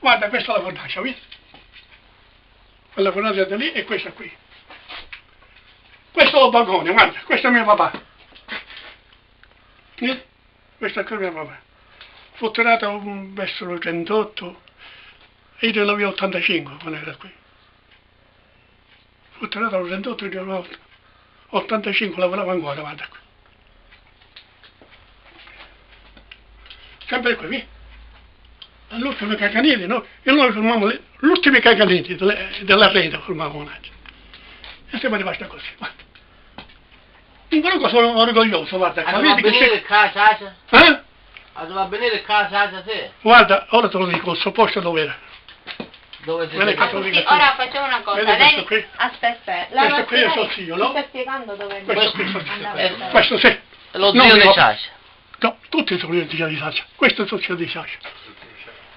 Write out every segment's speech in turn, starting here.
Guarda, questa è la fornace, vedi? Quella fornace da lì e questa qui. Questo è il balcone, guarda, questo è mio papà. Vedi? Questo qui è mio papà. Fu tirato verso il 38 e io ne avevo 85 quando era qui. Fu tirato al 38 e io ne avevo 85, lavoravo ancora, guarda qui. Sempre qui, vedi? All'ultimo cacaniti, no? E noi filmavamo gli ultimi cacaniti della rete, filmavamo un attimo. E siamo rimasti così, guarda. In quello che sono orgoglioso, guarda. Va venire qua, Sasha? Eh? Va venire qua, Sasha, te? Guarda, ora te lo dico, il suo posto dove era. Dove sei? Sì, ora facciamo una cosa. Vedi questo Lei, qui? aspetta, Questo qui è suo zio, no? sta spiegando dove Questo qui è suo zio. andava. Questo sì. Lo No, zio di no. Sasha. No, tutti sono identici di Sasha. Questo è il suo zio di Sasha.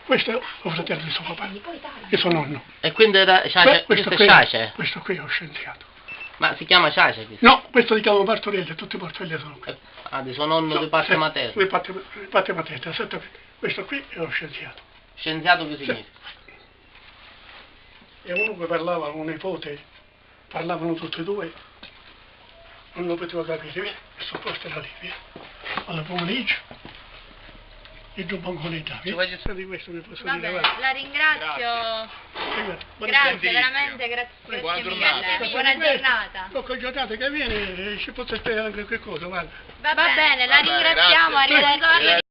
Questo è il fratello di suo papà e suo nonno. E quindi era Sasha, questo è Sasha? Questo qui è lo scienziato. Ma si chiama Sasha? No, questo li chiamano Martorelli, tutti i Martorelli sono qui. Ah, di suo nonno di parte materna. Di parte materna, esattamente. Questo qui è lo scienziato. Scienziato che significa? E uno che parlava con un nipote, parlavano tutti e due, non lo potevo capire, via, questo posto era lì, via. Alla pomeriggio, e giù banconetta, via. Di questo mi posso Va dire, bene, guarda. la ringrazio. Grazie, veramente, grazie. Buona giornata. Buona giornata. Poche giornate che viene, ci posso spiegare anche che cosa, guarda. Va bene, la ringraziamo, grazie. arrivederci.